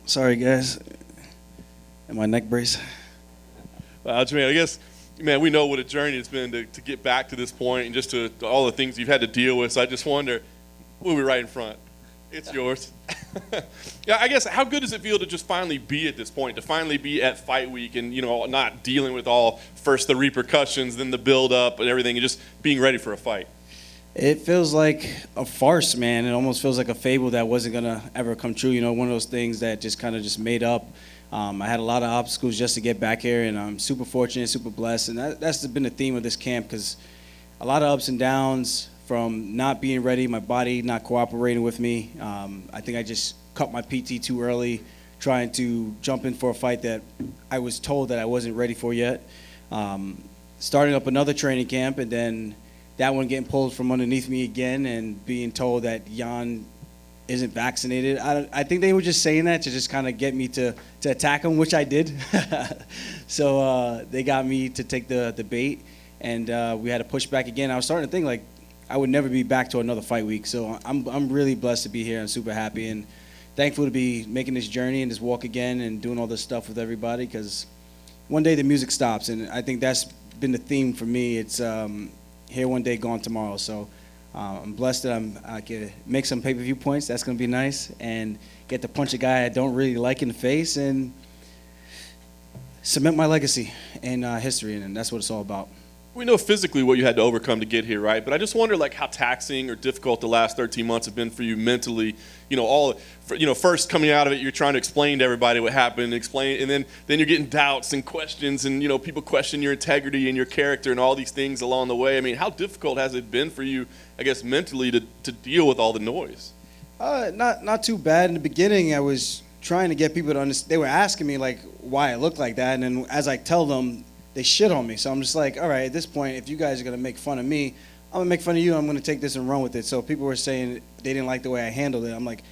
Sorry, guys. And my neck brace. Well, Aljamain, I guess, man, we know what a journey it's been to get back to this point and just to all the things you've had to deal with. So I just wonder, we'll be right in front. It's yours. Yeah, I guess, how good does it feel to just finally be at this point, to finally be at fight week and, not dealing with all first the repercussions, then the build-up and everything, and just being ready for a fight? It feels like a farce, man. It almost feels like a fable that wasn't going to ever come true. One of those things that just kind of just made up. I had a lot of obstacles just to get back here, and I'm super fortunate, super blessed. And that's been the theme of this camp, because a lot of ups and downs from not being ready, my body not cooperating with me. I think I just cut my PT too early, trying to jump in for a fight that I was told that I wasn't ready for yet. Starting up another training camp, and then that one getting pulled from underneath me again and being told that Jan isn't vaccinated. I think they were just saying that to just kind of get me to attack him, which I did. So they got me to take the bait, and we had to push back again. I was starting to think, like, I would never be back to another fight week. So I'm really blessed to be here. I'm super happy and thankful to be making this journey and this walk again and doing all this stuff with everybody, because one day the music stops, and I think that's been the theme for me. It's here one day, gone tomorrow. So I'm blessed that I can make some pay-per-view points. That's going to be nice. And get to punch a guy I don't really like in the face and cement my legacy and history. And that's what it's all about. We know physically what you had to overcome to get here, right? But I just wonder, like, how taxing or difficult the last 13 months have been for you mentally. First coming out of it, you're trying to explain to everybody what happened, and then you're getting doubts and questions, and people question your integrity and your character and all these things along the way. I mean, how difficult has it been for you, I guess, mentally to deal with all the noise? Not too bad. In the beginning, I was trying to get people to understand. They were asking me, like, why I look like that, and then as I tell them, they shit on me. So I'm just like, all right, at this point, if you guys are going to make fun of me, I'm going to make fun of you. I'm going to take this and run with it. So people were saying they didn't like the way I handled it. I'm like,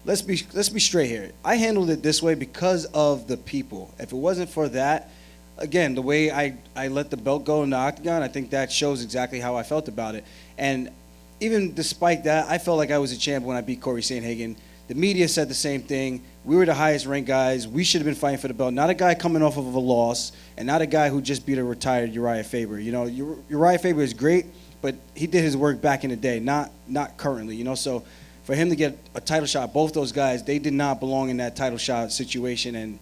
let's be straight here. I handled it this way because of the people. If it wasn't for that, again, the way I let the belt go in the octagon, I think that shows exactly how I felt about it. And even despite that, I felt like I was a champ when I beat Corey Sandhagen. The media said the same thing. We were the highest ranked guys. We should have been fighting for the belt. Not a guy coming off of a loss, and not a guy who just beat a retired Uriah Faber. Uriah Faber is great, but he did his work back in the day, not currently. So for him to get a title shot, both those guys, they did not belong in that title shot situation, and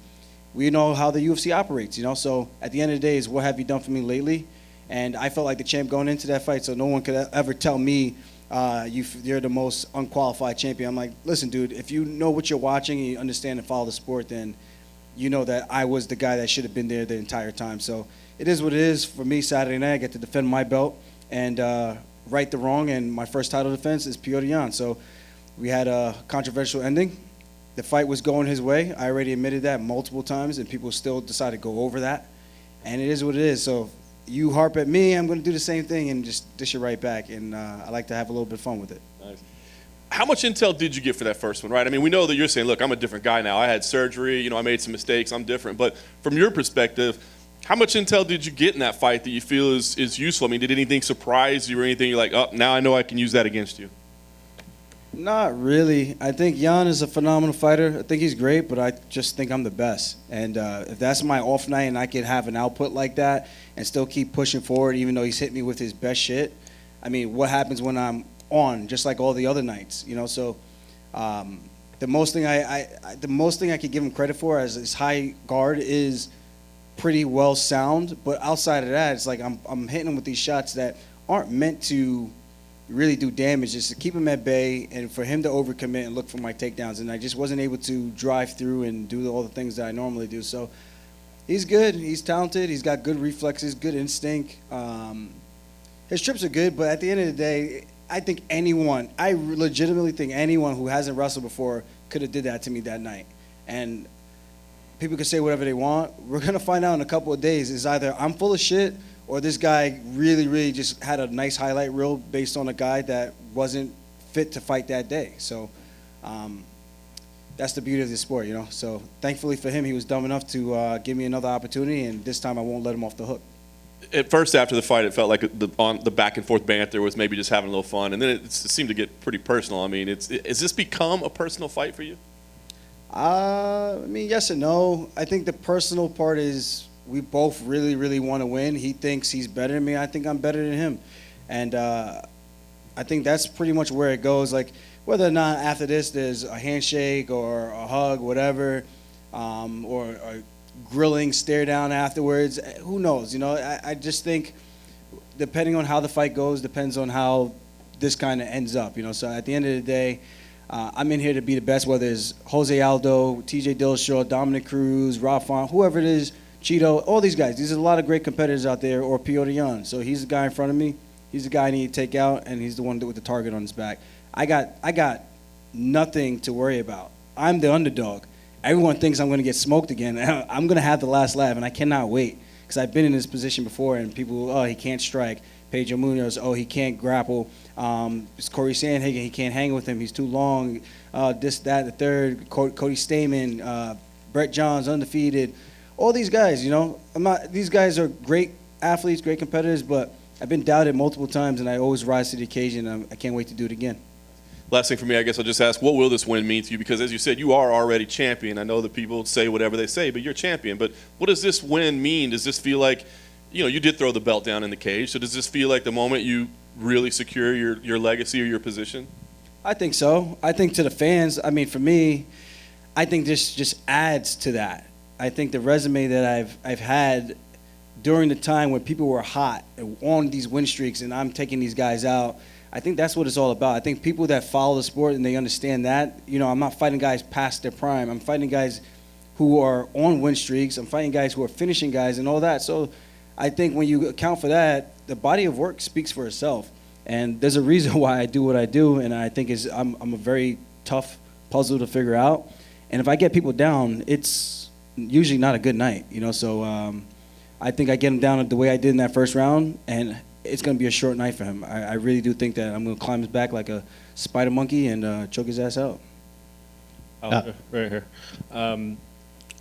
we know how the UFC operates. So at the end of the day, is what have you done for me lately? And I felt like the champ going into that fight, so no one could ever tell me you're the most unqualified champion. I'm like, listen, dude, if you know what you're watching and you understand and follow the sport, then you know that I was the guy that should have been there the entire time. So it is what it is. For me, Saturday night, I get to defend my belt and right the wrong, and my first title defense is Petr Yan. So we had a controversial ending. The fight was going his way. I already admitted that multiple times, and people still decide to go over that. And it is what it is. So you harp at me, I'm going to do the same thing and just dish it right back. And I like to have a little bit of fun with it. Nice. How much intel did you get for that first one, right? I mean, we know that you're saying, look, I'm a different guy now. I had surgery, I made some mistakes, I'm different. But from your perspective, how much intel did you get in that fight that you feel is useful? I mean, did anything surprise you or anything you're like, oh, now I know I can use that against you? Not really. I think Jan is a phenomenal fighter. I think he's great, but I just think I'm the best. And if that's my off night and I can have an output like that and still keep pushing forward even though he's hit me with his best shit, I mean, what happens when I'm on, just like all the other nights, So the most thing I could give him credit for as his high guard is pretty well sound, but outside of that, it's like I'm hitting him with these shots that aren't meant to really do damage, just to keep him at bay and for him to overcommit and look for my takedowns. And I just wasn't able to drive through and do all the things that I normally do. So he's good. He's talented. He's got good reflexes, good instinct. His trips are good, but at the end of the day, I legitimately think anyone who hasn't wrestled before could have did that to me that night. And people can say whatever they want. We're going to find out in a couple of days. Is either I'm full of shit or this guy really, really just had a nice highlight reel based on a guy that wasn't fit to fight that day. So that's the beauty of this sport, So thankfully for him, he was dumb enough to give me another opportunity, and this time I won't let him off the hook. At first, after the fight, it felt like the back and forth banter was maybe just having a little fun, and then it seemed to get pretty personal. I mean, has this become a personal fight for you? I mean, yes and no. I think the personal part is we both really, really want to win. He thinks he's better than me. I think I'm better than him. And I think that's pretty much where it goes. Like, whether or not after this there's a handshake or a hug, whatever, or a grilling stare down afterwards, who knows? You know, I just think depending on how the fight goes, depends on how this kind of ends up. You know, so at the end of the day, I'm in here to be the best, whether it's Jose Aldo, TJ Dillashaw, Dominic Cruz, Rob Font, whoever it is, Cheeto, all these guys. These are a lot of great competitors out there, or Piotr Jan. So he's the guy in front of me. He's the guy I need to take out, and he's the one with the target on his back. I got nothing to worry about. I'm the underdog. Everyone thinks I'm going to get smoked again. I'm going to have the last laugh, and I cannot wait, because I've been in this position before, and people, oh, he can't strike. Pedro Munoz, oh, he can't grapple. It's Corey Sandhagen, he can't hang with him. He's too long. This, that, the third. Cody Stamen, Brett Johns, undefeated. All these guys, you know. These guys are great athletes, great competitors, but I've been doubted multiple times, and I always rise to the occasion. I can't wait to do it again. Last thing for me, I guess I'll just ask, what will this win mean to you? Because as you said, you are already champion. I know that people say whatever they say, but you're champion. But what does this win mean? Does this feel like, you know, you did throw the belt down in the cage, so does this feel like the moment you really secure your legacy or your position? I think so. I think to the fans, I mean, for me, I think this just adds to that. I think the resume that I've had during the time when people were hot on these win streaks and I'm taking these guys out, I think that's what it's all about. I think people that follow the sport and they understand that, you know, I'm not fighting guys past their prime. I'm fighting guys who are on win streaks. I'm fighting guys who are finishing guys and all that. So I think when you account for that, the body of work speaks for itself. And there's a reason why I do what I do, and I think I'm a very tough puzzle to figure out. And if I get people down, it's usually not a good night, you know. So I think I get him down the way I did in that first round, and it's going to be a short night for him. I really do think that I'm going to climb his back like a spider monkey and choke his ass out. Right here.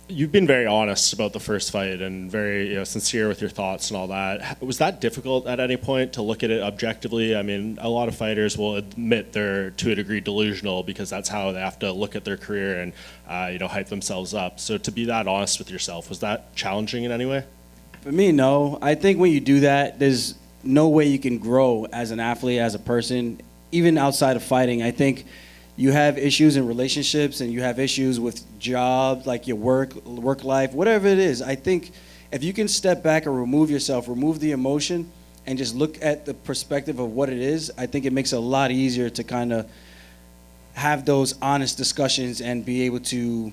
You've been very honest about the first fight and very sincere with your thoughts and all that. Was that difficult at any point to look at it objectively? I mean, a lot of fighters will admit they're to a degree delusional because that's how they have to look at their career and hype themselves up. So to be that honest with yourself, was that challenging in any way? For me, no. I think when you do that, there's no way you can grow as an athlete, as a person, even outside of fighting. I think you have issues in relationships and you have issues with jobs, like your work life, whatever it is. I think if you can step back and remove yourself, remove the emotion, and just look at the perspective of what it is, I think it makes it a lot easier to kind of have those honest discussions and be able to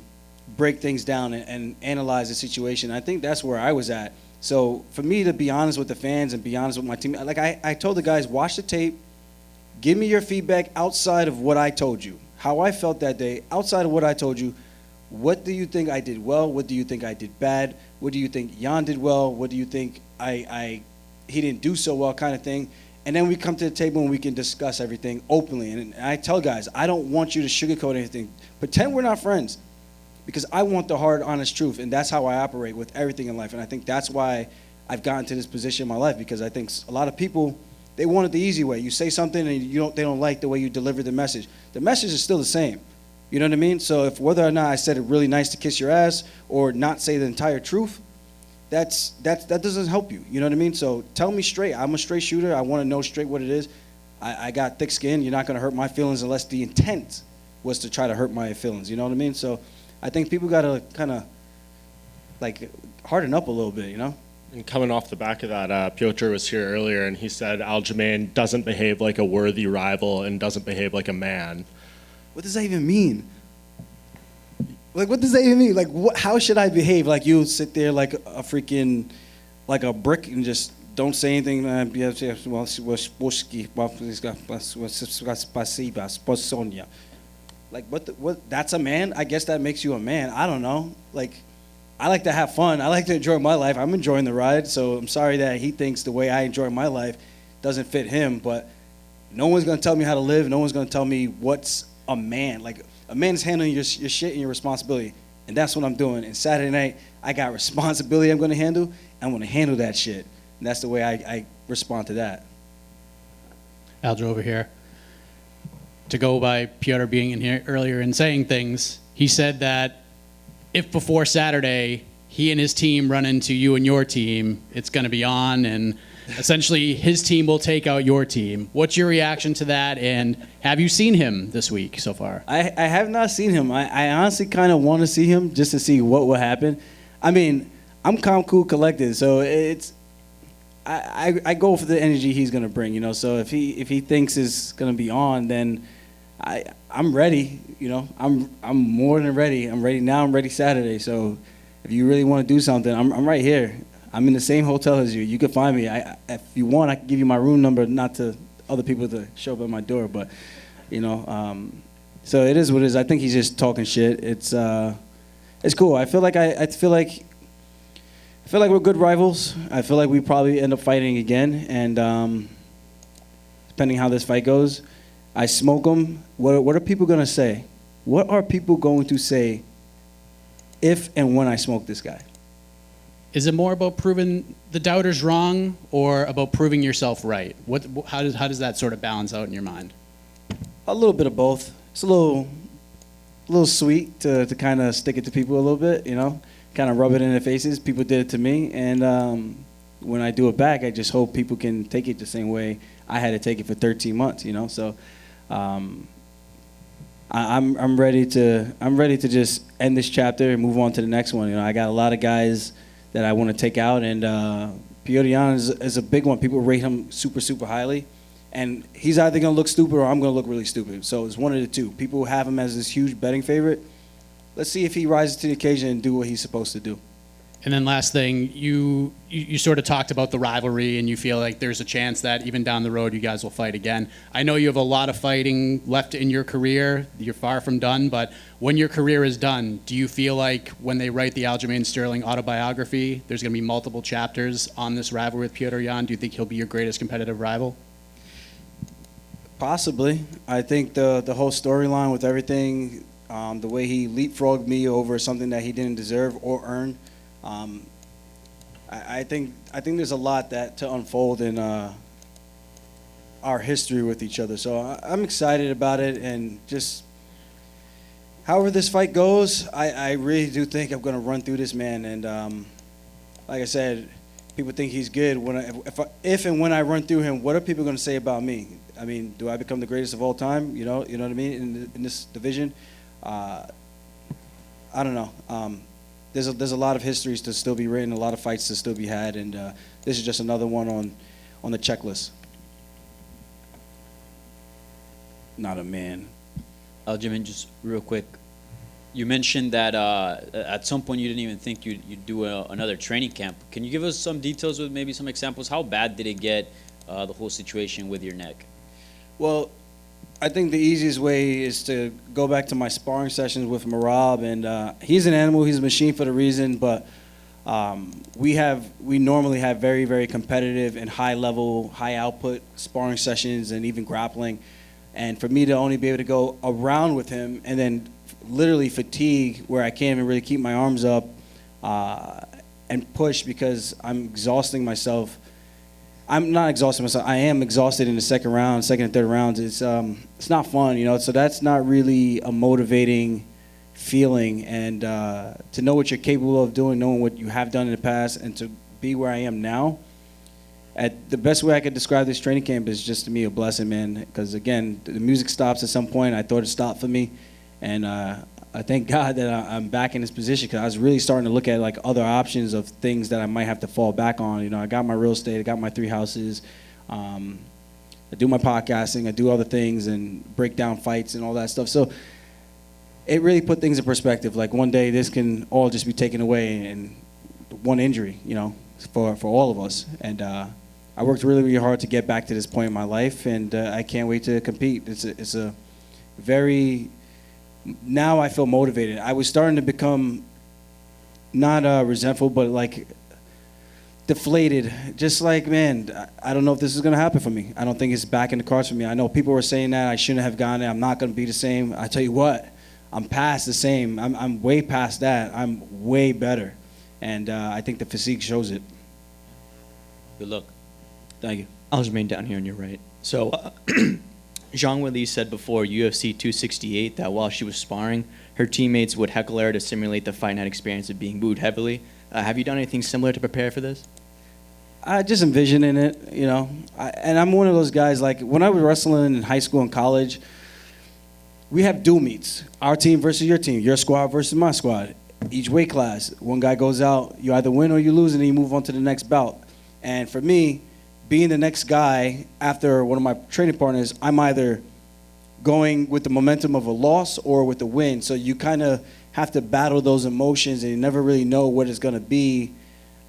break things down and analyze the situation. I think that's where I was at. So for me to be honest with the fans and be honest with my team, like I told the guys, watch the tape, give me your feedback outside of what I told you, how I felt that day, outside of what I told you. What do you think I did well? What do you think I did bad? What do you think Jan did well? What do you think he didn't do so well, kind of thing? And then we come to the table and we can discuss everything openly. And I tell guys, I don't want you to sugarcoat anything. Pretend we're not friends, because I want the hard, honest truth, and that's how I operate with everything in life. And I think that's why I've gotten to this position in my life, because I think a lot of people, they want it the easy way. You say something and they don't like the way you deliver the message. The message is still the same. You know what I mean? So if whether or not I said it really nice to kiss your ass or not say the entire truth, that doesn't help you. You know what I mean? So tell me straight. I'm a straight shooter. I want to know straight what it is. I got thick skin. You're not going to hurt my feelings unless the intent was to try to hurt my feelings. You know what I mean? So I think people got to kind of like harden up a little bit, you know? And coming off the back of that, Piotr was here earlier, and he said Aljamain doesn't behave like a worthy rival and doesn't behave like a man. What does that even mean? Like, what does that even mean? Like, how should I behave? Like, you sit there like a freaking, like a brick and just don't say anything? Like, what? That's a man? I guess that makes you a man. I don't know. Like, I like to have fun. I like to enjoy my life. I'm enjoying the ride, so I'm sorry that he thinks the way I enjoy my life doesn't fit him, but no one's going to tell me how to live. No one's going to tell me what's a man. Like, a man's handling your shit and your responsibility, and that's what I'm doing. And Saturday night, I got responsibility I'm going to handle. I'm going to handle that shit, and that's the way I respond to that. Aljo over here. to go by Piotr being in here earlier and saying things, he said that if before Saturday he and his team run into you and your team, it's going to be on, and essentially his team will take out your team. What's your reaction to that, and have you seen him this week so far? I have not seen him. I honestly kind of want to see him just to see what will happen. I mean, I'm calm, cool, collected, so I go for the energy he's gonna bring, you know. So if he thinks it's gonna be on, then I'm ready, you know. I'm more than ready. I'm ready now. I'm ready Saturday. So if you really want to do something, I'm right here. I'm in the same hotel as you. You can find me. If you want, I can give you my room number, not to other people to show up at my door, but you know. So it is what it is. I think he's just talking shit. It's cool. I feel like we're good rivals. I feel like we probably end up fighting again, and depending how this fight goes, I smoke him. What are people gonna say? What are people going to say if and when I smoke this guy? Is it more about proving the doubters wrong, or about proving yourself right? How does that sort of balance out in your mind? A little bit of both. It's a little sweet to kind of stick it to people a little bit, you know, kind of rub it in their faces. People did it to me, and when I do it back, I just hope people can take it the same way I had to take it for 13 months, you know. So I'm ready to just end this chapter and move on to the next one. You know, I got a lot of guys that I want to take out, and Piotr Jan is a big one. People rate him super, super highly. And he's either going to look stupid or I'm going to look really stupid. So it's one of the two. People have him as this huge betting favorite. Let's see if he rises to the occasion and do what he's supposed to do. And then last thing, you sort of talked about the rivalry, and you feel like there's a chance that even down the road you guys will fight again. I know you have a lot of fighting left in your career. You're far from done, but when your career is done, do you feel like when they write the Aljamain Sterling autobiography, there's going to be multiple chapters on this rivalry with Piotr Jan? Do you think he'll be your greatest competitive rival? Possibly. I think the whole storyline with everything, the way he leapfrogged me over something that he didn't deserve or earn, I think there's a lot that to unfold in our history with each other. So I'm excited about it, and just however this fight goes, I really do think I'm going to run through this man. And like I said, people think he's good. If and when I run through him, what are people going to say about me? I mean, do I become the greatest of all time? You know what I mean? In this division, I don't know. There's a lot of histories to still be written, a lot of fights to still be had, and this is just another one on the checklist. Not a man. Aljamain, just real quick, you mentioned that at some point you didn't even think you'd do another training camp. Can you give us some details with maybe some examples? How bad did it get, the whole situation with your neck? Well, I think the easiest way is to go back to my sparring sessions with Marab, and he's an animal, he's a machine for the reason, but we normally have very, very competitive and high level, high output sparring sessions and even grappling. And for me to only be able to go around with him and then literally fatigue where I can't even really keep my arms up and push because I'm exhausting myself. I'm not exhausting myself. I am exhausted in the second and third rounds. It's not fun, you know. So that's not really a motivating feeling. And to know what you're capable of doing, knowing what you have done in the past, and to be where I am now, the best way I could describe this training camp is just to me a blessing, man. Because again, the music stops at some point. I thought it stopped for me, and I thank God that I'm back in this position, because I was really starting to look at like other options of things that I might have to fall back on. You know, I got my real estate, I got my 3 houses, I do my podcasting, I do other things and break down fights and all that stuff. So it really put things in perspective. Like one day this can all just be taken away, and one injury, you know, for all of us. And I worked really, really hard to get back to this point in my life, and I can't wait to compete. It's a very... Now I feel motivated. I was starting to become not resentful, but like deflated. Just like, man, I don't know if this is going to happen for me. I don't think it's back in the cards for me. I know people were saying that I shouldn't have gone there. I'm not going to be the same. I tell you what, I'm past the same. I'm way past that. I'm way better. And I think the physique shows it. Good luck. Thank you. Aljamain down here on your right. So Zhang Weili said before UFC 268 that while she was sparring, her teammates would heckle her to simulate the fight night experience of being booed heavily. Have you done anything similar to prepare for this? I just envisioning it, you know. And I'm one of those guys, like, when I was wrestling in high school and college, we have dual meets. Our team versus your team, your squad versus my squad. Each weight class, one guy goes out, you either win or you lose, and then you move on to the next bout. And for me, being the next guy after one of my training partners, I'm either going with the momentum of a loss or with the win. So you kind of have to battle those emotions, and you never really know what it's going to be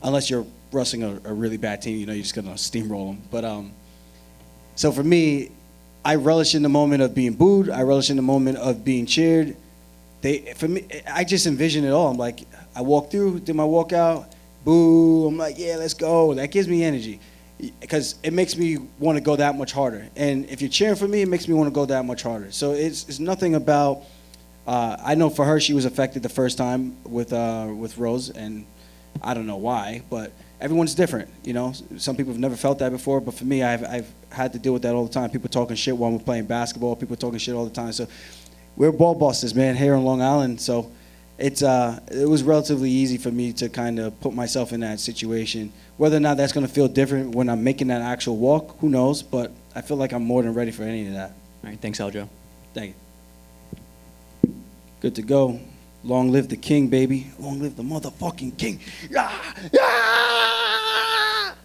unless you're wrestling a really bad team. You know, you're just going to steamroll them. But so for me, I relish in the moment of being booed. I relish in the moment of being cheered. For me, I just envision it all. I'm like, I walk through, did my walkout, boo. I'm like, yeah, let's go. That gives me energy because it makes me want to go that much harder. And if you're cheering for me, it makes me want to go that much harder. So it's nothing about. I know for her, she was affected the first time with Rose, and I don't know why, but everyone's different. You know, some people have never felt that before, but for me, I've had to deal with that all the time. People talking shit while we're playing basketball. People talking shit all the time. So we're ball bosses, man, here on Long Island. So it was relatively easy for me to kind of put myself in that situation. Whether or not that's going to feel different when I'm making that actual walk, who knows? But I feel like I'm more than ready for any of that. All right, thanks, Aljo. Thank you. Good to go. Long live the king, baby. Long live the motherfucking king. Yeah! Yeah!